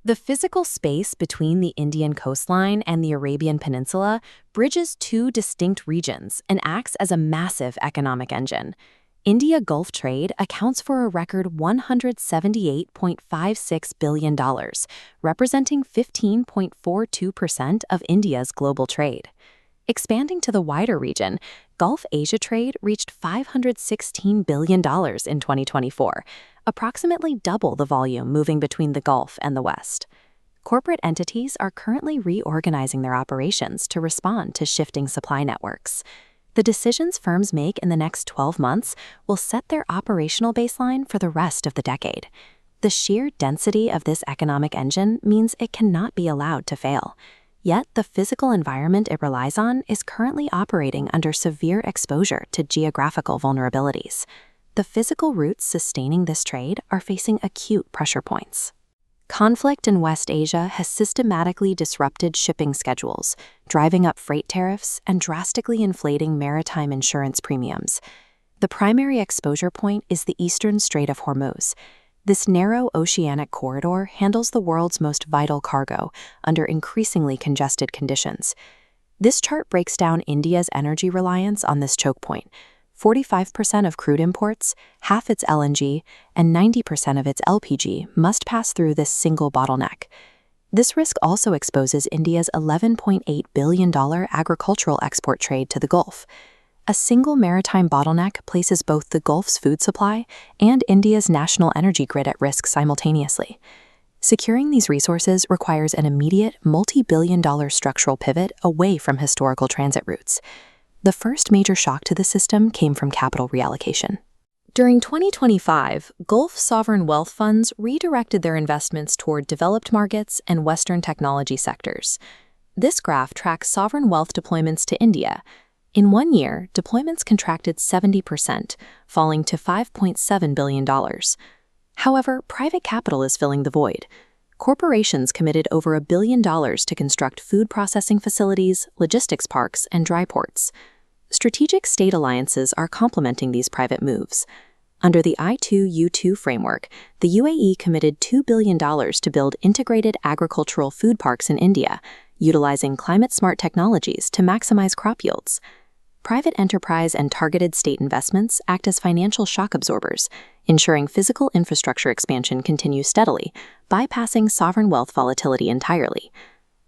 The physical space between the Indian coastline and the Arabian Peninsula bridges two distinct regions and acts as a massive economic engine. India-Gulf trade accounts for a record $178.56 billion, representing 15.42% of India's global trade. Expanding to the wider region, Gulf Asia trade reached $516 billion in 2024, approximately double the volume moving between the Gulf and the West. Corporate entities are currently reorganizing their operations to respond to shifting supply networks. The decisions firms make in the next 12 months will set their operational baseline for the rest of the decade. The sheer density of this economic engine means it cannot be allowed to fail. Yet the physical environment it relies on is currently operating under severe exposure to geographical vulnerabilities. The physical routes sustaining this trade are facing acute pressure points. Conflict in West Asia has systematically disrupted shipping schedules, driving up freight tariffs and drastically inflating maritime insurance premiums. The primary exposure point is the Eastern Strait of Hormuz. This narrow oceanic corridor handles the world's most vital cargo under increasingly congested conditions. This chart breaks down India's energy reliance on this choke point. 45% of crude imports, half its LNG, and 90% of its LPG must pass through this single bottleneck. This risk also exposes India's $11.8 billion agricultural export trade to the Gulf. A single maritime bottleneck places both the Gulf's food supply and India's national energy grid at risk simultaneously. Securing these resources requires an immediate, multi-billion-dollar structural pivot away from historical transit routes. The first major shock to the system came from capital reallocation. During 2025, Gulf sovereign wealth funds redirected their investments toward developed markets and Western technology sectors. This graph tracks sovereign wealth deployments to India. In 1 year, deployments contracted 70%, falling to $5.7 billion. However, private capital is filling the void. Corporations committed over $1 billion to construct food processing facilities, logistics parks, and dry ports. Strategic state alliances are complementing these private moves. Under the I2U2 framework, the UAE committed $2 billion to build integrated agricultural food parks in India, utilizing climate-smart technologies to maximize crop yields. Private enterprise and targeted state investments act as financial shock absorbers, ensuring physical infrastructure expansion continues steadily, bypassing sovereign wealth volatility entirely.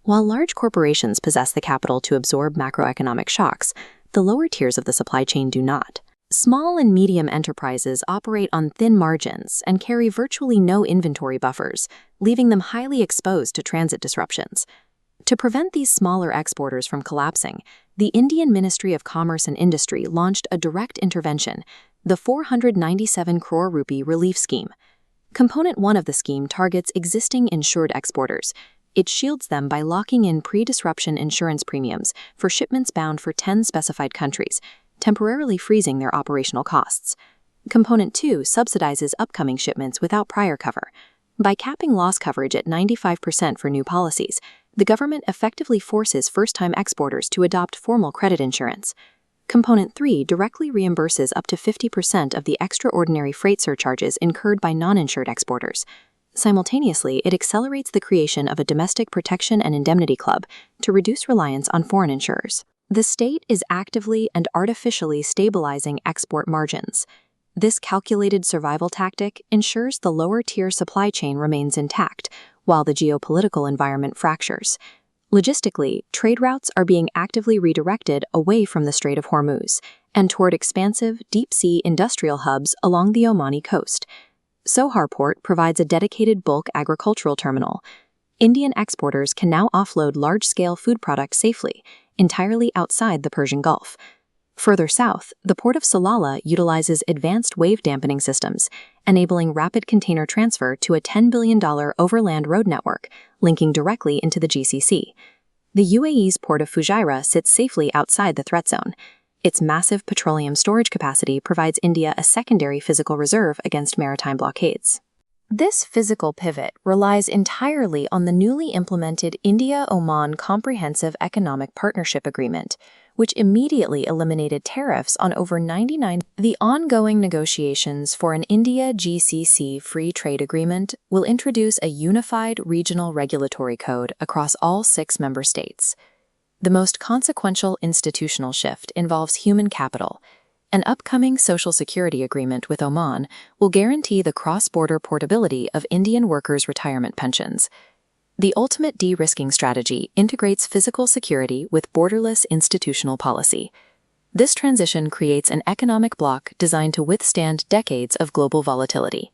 While large corporations possess the capital to absorb macroeconomic shocks, the lower tiers of the supply chain do not. Small and medium enterprises operate on thin margins and carry virtually no inventory buffers, leaving them highly exposed to transit disruptions. To prevent these smaller exporters from collapsing, the Indian Ministry of Commerce and Industry launched a direct intervention, the 497 crore rupee relief scheme. Component 1 of the scheme targets existing insured exporters. It shields them by locking in pre-disruption insurance premiums for shipments bound for 10 specified countries, temporarily freezing their operational costs. Component 2 subsidizes upcoming shipments without prior cover. By capping loss coverage at 95% for new policies, the government effectively forces first-time exporters to adopt formal credit insurance. Component 3 directly reimburses up to 50% of the extraordinary freight surcharges incurred by non-insured exporters. Simultaneously, it accelerates the creation of a domestic protection and indemnity club to reduce reliance on foreign insurers. The state is actively and artificially stabilizing export margins. This calculated survival tactic ensures the lower-tier supply chain remains intact, while the geopolitical environment fractures. Logistically, trade routes are being actively redirected away from the Strait of Hormuz and toward expansive, deep-sea industrial hubs along the Omani coast. Sohar Port provides a dedicated bulk agricultural terminal. Indian exporters can now offload large-scale food products safely, entirely outside the Persian Gulf. Further south, the port of Salalah utilizes advanced wave dampening systems, enabling rapid container transfer to a $10 billion overland road network, linking directly into the GCC. The UAE's port of Fujairah sits safely outside the threat zone. Its massive petroleum storage capacity provides India a secondary physical reserve against maritime blockades. This physical pivot relies entirely on the newly implemented India-Oman Comprehensive Economic Partnership Agreement, which immediately eliminated tariffs on over 99%. The ongoing negotiations for an India-GCC Free Trade Agreement will introduce a unified regional regulatory code across all 6 member states. The most consequential institutional shift involves human capital. An upcoming Social Security agreement with Oman will guarantee the cross-border portability of Indian workers' retirement pensions. The ultimate de-risking strategy integrates physical security with borderless institutional policy. This transition creates an economic bloc designed to withstand decades of global volatility.